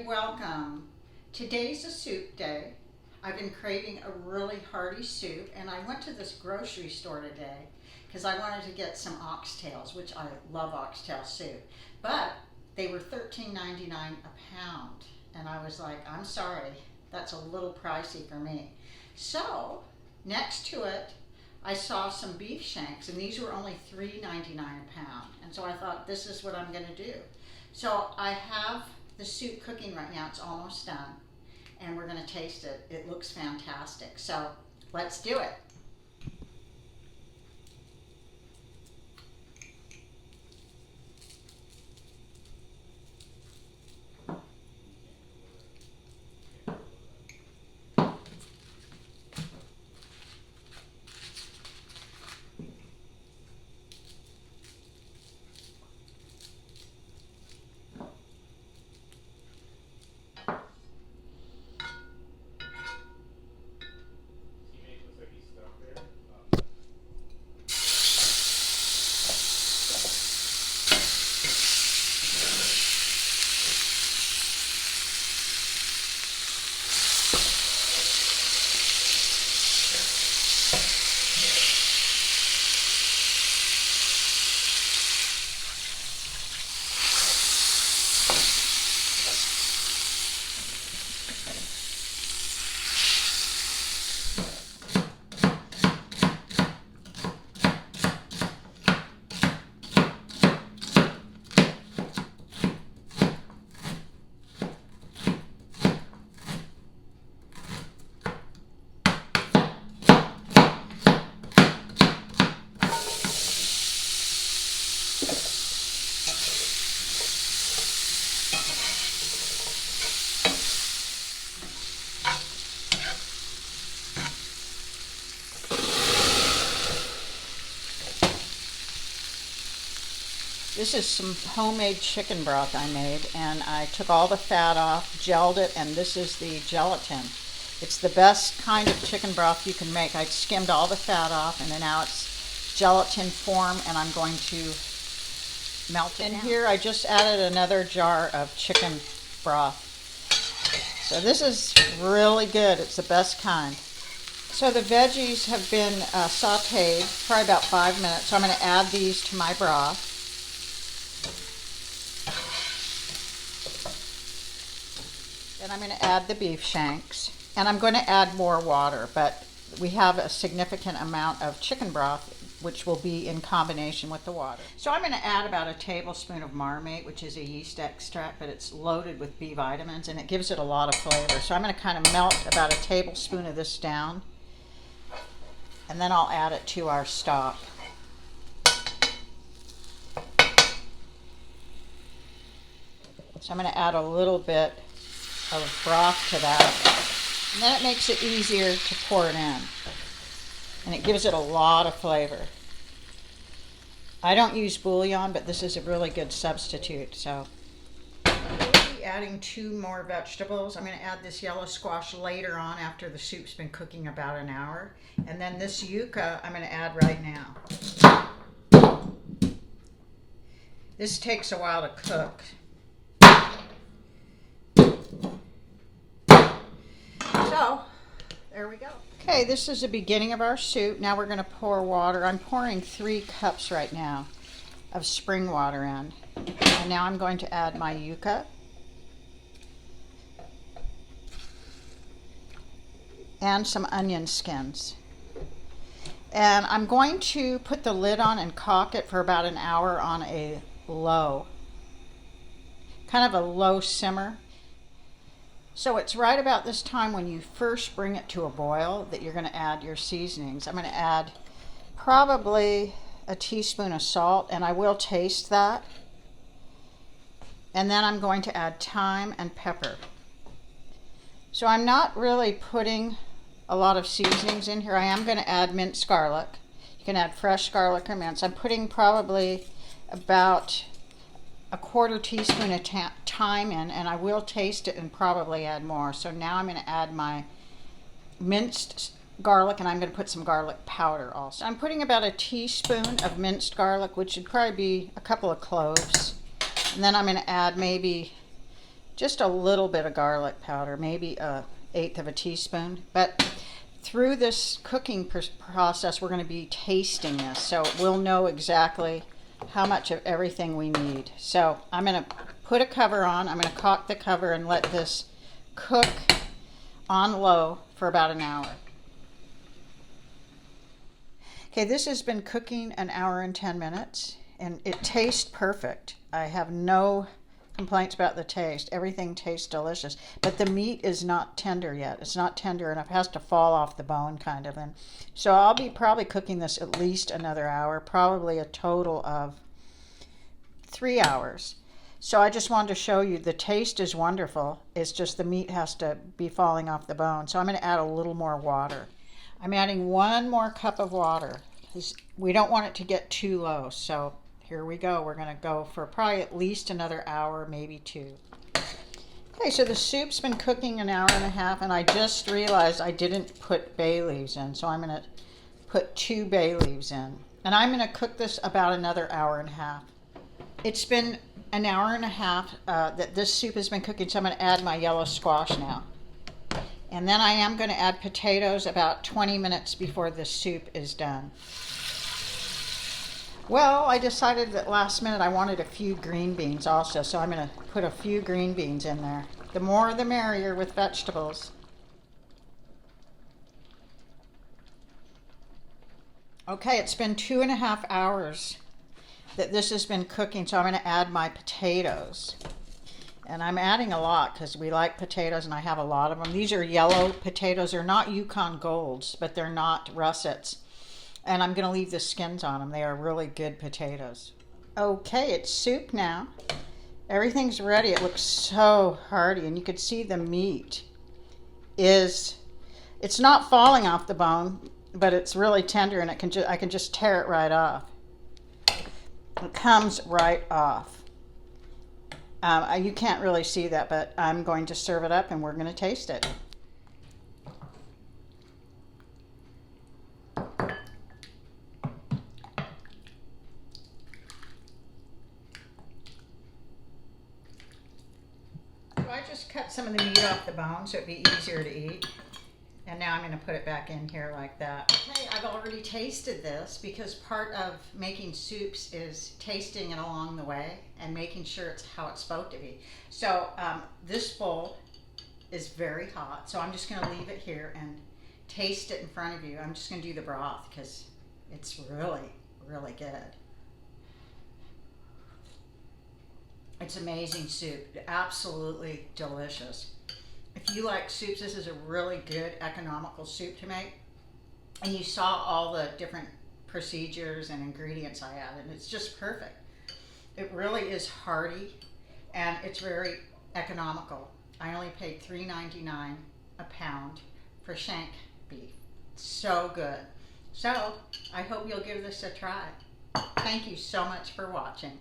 welcome. Today's a soup day. I've been craving a really hearty soup, and I went to this grocery store today because I wanted to get some oxtails, which I love oxtail soup, but they were $13.99 a pound, and I was like, I'm sorry, that's a little pricey for me. So next to it I saw some beef shanks, and these were only $3.99 a pound, and so I thought, this is what I'm going to do. So I have the soup cooking right now. It's almost done, and we're going to taste it. It looks fantastic. So let's do it. This is some homemade chicken broth I made, and I took all the fat off, gelled it, and this is the gelatin. It's the best kind of chicken broth you can make. I skimmed all the fat off, and then now it's gelatin form, and I'm going to melt it. And here I just added another jar of chicken broth. So this is really good. It's the best kind. So the veggies have been sauteed for probably about 5 minutes, so I'm going to add these to my broth. Then I'm going to add the beef shanks, and I'm going to add more water, but we have a significant amount of chicken broth which will be in combination with the water. So I'm going to add about a tablespoon of marmite, which is a yeast extract, but it's loaded with B vitamins and it gives it a lot of flavor. So I'm going to kind of melt about a tablespoon of this down, and then I'll add it to our stock. So I'm going to add a little bit of broth to that, and then it makes it easier to pour it in, and it gives it a lot of flavor. I don't use bouillon, but this is a really good substitute. So we'll be adding 2 more vegetables. I'm going to add this yellow squash later on after the soup's been cooking about an hour, and then this yucca I'm going to add right now. This takes a while to cook. So, there we go. Okay, this is the beginning of our soup. Now we're going to pour water. I'm pouring 3 cups right now of spring water in. And now I'm going to add my yucca. And some onion skins. And I'm going to put the lid on and cock it for about an hour on a low. Kind of a low simmer. So it's right about this time when you first bring it to a boil that you're going to add your seasonings. I'm going to add probably a teaspoon of salt, and I will taste that. And then I'm going to add thyme and pepper. So I'm not really putting a lot of seasonings in here. I am going to add minced garlic. You can add fresh garlic or minced. I'm putting probably about a 1/4 teaspoon of thyme in, and I will taste it and probably add more. So now I'm going to add my minced garlic, and I'm going to put some garlic powder also. I'm putting about a teaspoon of minced garlic, which should probably be a couple of cloves. And then I'm going to add maybe just a little bit of garlic powder, maybe an eighth of a teaspoon. But through this cooking process, we're going to be tasting this, so we'll know exactly how much of everything we need. So I'm going to put a cover on. I'm going to caulk the cover and let this cook on low for about an hour. Okay, this has been cooking an hour and 10 minutes, and it tastes perfect. I have no complaints about the taste. Everything tastes delicious, but the meat is not tender yet. It's not tender enough. It has to fall off the bone kind of. And so I'll be probably cooking this at least another hour, probably a total of 3 hours. So I just wanted to show you the taste is wonderful. It's just the meat has to be falling off the bone. So I'm going to add a little more water. I'm adding 1 more cup of water. We don't want it to get too low, so here we go. We're going to go for probably at least another hour, maybe 2. Okay, so the soup's been cooking an hour and a half, and I just realized I didn't put bay leaves in, so I'm going to put 2 bay leaves in. And I'm going to cook this about another hour and a half. It's been an hour and a half that this soup has been cooking, so I'm going to add my yellow squash now. And then I am going to add potatoes about 20 minutes before the soup is done. Well, I decided that last minute I wanted a few green beans also, so I'm going to put a few green beans in there. The more the merrier with vegetables. Okay, it's been 2.5 hours that this has been cooking, so I'm going to add my potatoes. And I'm adding a lot because we like potatoes, and I have a lot of them. These are yellow potatoes. They're not Yukon Golds, but they're not russets. And I'm going to leave the skins on them. They are really good potatoes. Okay, it's soup now. Everything's ready. It looks so hearty, and you can see the meat it's not falling off the bone, but it's really tender, and I can just tear it right off. It comes right off. You can't really see that, but I'm going to serve it up, and we're going to taste it. So I just cut some of the meat off the bone so it'd be easier to eat. And now I'm going to put it back in here like that. Okay, I've already tasted this because part of making soups is tasting it along the way and making sure it's how it's supposed to be. So this bowl is very hot, so I'm just going to leave it here and taste it in front of you. I'm just going to do the broth because it's really, really good. It's amazing soup, absolutely delicious. If you like soups, this is a really good economical soup to make. And you saw all the different procedures and ingredients I added, and it's just perfect. It really is hearty, and it's very economical. I only paid $3.99 a pound for shank beef. So good. So I hope you'll give this a try. Thank you so much for watching.